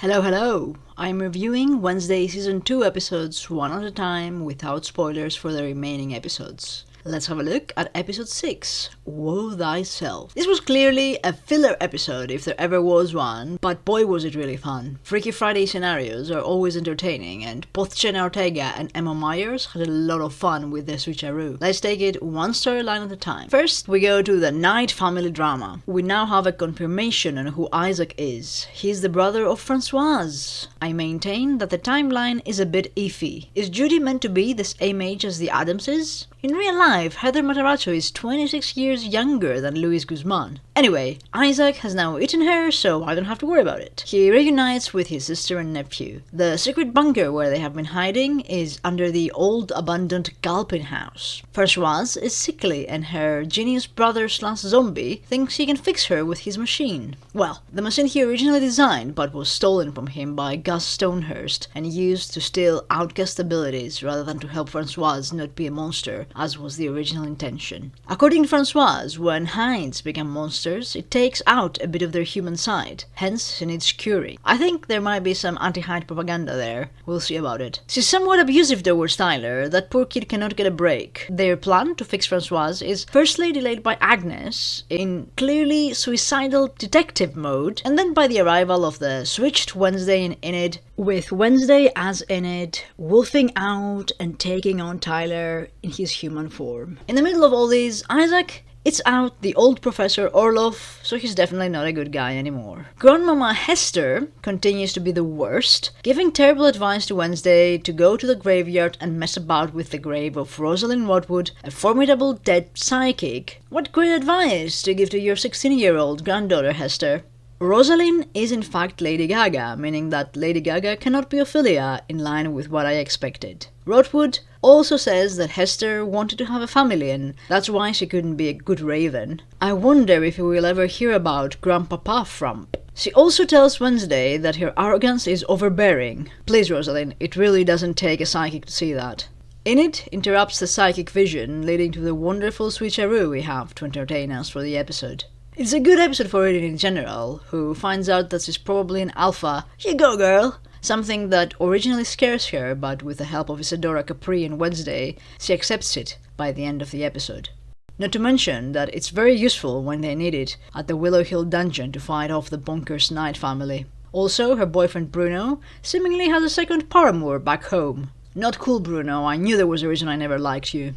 Hello, hello! I'm reviewing Wednesday Season 2 episodes one at a time without spoilers for the remaining episodes. Let's have a look at episode 6, Woe Thyself. This was clearly a filler episode if there ever was one, but boy was it really fun. Freaky Friday scenarios are always entertaining, and both Jenna Ortega and Emma Myers had a lot of fun with their switcheroo. Let's take it one storyline at a time. First, we go to the night family drama. We now have a confirmation on who Isaac is. He's the brother of Francoise. I maintain that the timeline is a bit iffy. Is Judy meant to be the same age as the Adamses? In real life, Heather Matarazzo is 26 years younger than Luis Guzman. Anyway, Isaac has now eaten her, so I don't have to worry about it. He reunites with his sister and nephew. The secret bunker where they have been hiding is under the old abandoned Galpin house. Francoise is sickly and her genius brother/zombie thinks he can fix her with his machine. Well, the machine he originally designed but was stolen from him by Gus Stonehurst and used to steal outcast abilities rather than to help Francoise not be a monster, as was the original intention. According to Francoise, when hinds become monsters, it takes out a bit of their human side, hence she needs curing. I think there might be some anti-hind propaganda there, we'll see about it. She's somewhat abusive towards Tyler, that poor kid cannot get a break. Their plan to fix Francoise is firstly delayed by Agnes, in clearly suicidal detective mode, and then by the arrival of the switched Wednesday in Enid, with Wednesday as Enid, wolfing out and taking on Tyler in his human form. In the middle of all this, Isaac it's out the old Professor Orloff, so he's definitely not a good guy anymore. Grandmama Hester continues to be the worst, giving terrible advice to Wednesday to go to the graveyard and mess about with the grave of Rosaline Rotwood, a formidable dead psychic. What great advice to give to your 16-year-old granddaughter, Hester. Rosaline is in fact Lady Gaga, meaning that Lady Gaga cannot be Ophelia, in line with what I expected. Rotwood also says that Hester wanted to have a family and that's why she couldn't be a good raven. I wonder if we will ever hear about Grandpapa Frump. She also tells Wednesday that her arrogance is overbearing. Please, Rosalind, it really doesn't take a psychic to see that. Enid interrupts the psychic vision, leading to the wonderful switcheroo we have to entertain us for the episode. It's a good episode for Enid in general, who finds out that she's probably an alpha. You go, girl! Something that originally scares her, but with the help of Isadora Capri and Wednesday, she accepts it by the end of the episode. Not to mention that it's very useful when they need it at the Willow Hill dungeon to fight off the bonkers Knight family. Also, her boyfriend Bruno seemingly has a second paramour back home. Not cool, Bruno, I knew there was a reason I never liked you.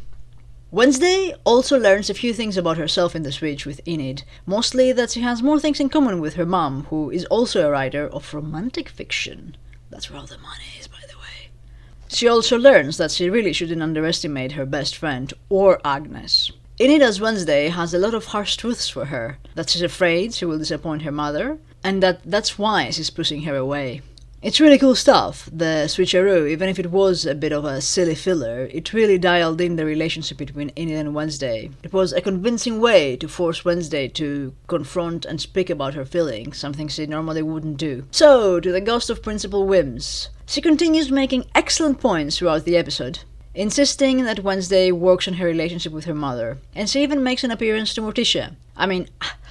Wednesday also learns a few things about herself in the switch with Enid, mostly that she has more things in common with her mom, who is also a writer of romantic fiction. That's where all the money is, by the way. She also learns that she really shouldn't underestimate her best friend, or Agnes. Enid as Wednesday has a lot of harsh truths for her, that she's afraid she will disappoint her mother, and that's why she's pushing her away. It's really cool stuff, the switcheroo. Even if it was a bit of a silly filler, it really dialed in the relationship between Enid and Wednesday. It was a convincing way to force Wednesday to confront and speak about her feelings, something she normally wouldn't do. So, to the ghost of Principal Weems. She continues making excellent points throughout the episode, insisting that Wednesday works on her relationship with her mother, and she even makes an appearance to Morticia. I mean,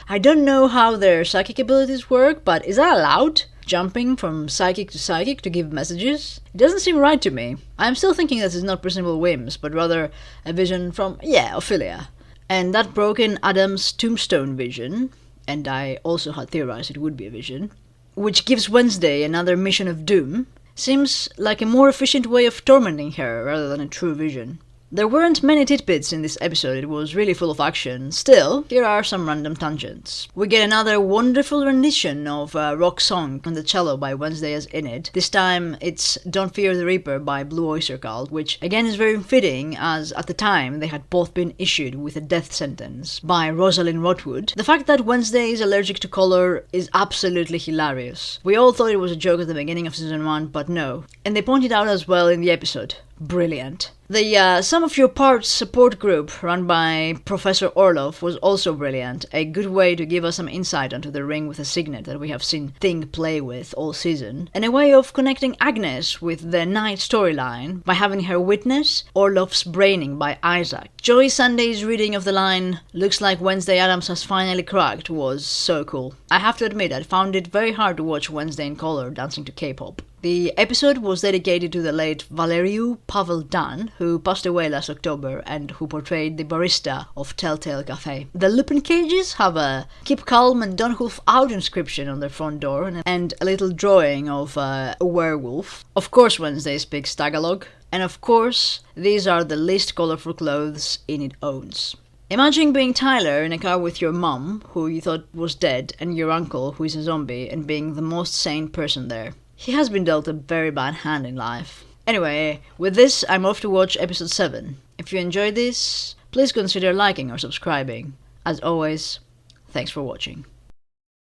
I don't know how their psychic abilities work, but is that allowed? Jumping from psychic to give messages? It doesn't seem right to me. I'm still thinking that it's not Principal Weems, but rather a vision from, Ophelia. And that broken Adam's tombstone vision, and I also had theorized it would be a vision, which gives Wednesday another mission of doom, seems like a more efficient way of tormenting her rather than a true vision. There weren't many tidbits in this episode, it was really full of action. Still, here are some random tangents. We get another wonderful rendition of a rock song on the cello by Wednesday as Enid. This time it's Don't Fear the Reaper by Blue Oyster Cult, which again is very fitting as at the time they had both been issued with a death sentence by Rosaline Rotwood. The fact that Wednesday is allergic to color is absolutely hilarious. We all thought it was a joke at the beginning of season 1, but no. And they pointed out as well in the episode. Brilliant. The Sum of Your Parts support group run by Professor Orlov was also brilliant, a good way to give us some insight onto the ring with a signet that we have seen Thing play with all season, and a way of connecting Agnes with the night storyline by having her witness Orlov's braining by Isaac. Joy Sunday's reading of the line, "Looks like Wednesday Addams has finally cracked," was so cool. I have to admit, I found it very hard to watch Wednesday in color dancing to K-pop. The episode was dedicated to the late Valeriu Pavel Dan, who passed away last October and who portrayed the barista of Telltale Cafe. The Lupin cages have a "Keep calm and don't hoof out" inscription on their front door and a little drawing of a werewolf. Of course Wednesday speaks Tagalog. And of course, these are the least colorful clothes Enid owns. Imagine being Tyler in a car with your mom, who you thought was dead, and your uncle, who is a zombie, and being the most sane person there. He has been dealt a very bad hand in life. Anyway, with this, I'm off to watch episode 7. If you enjoyed this, please consider liking or subscribing. As always, thanks for watching.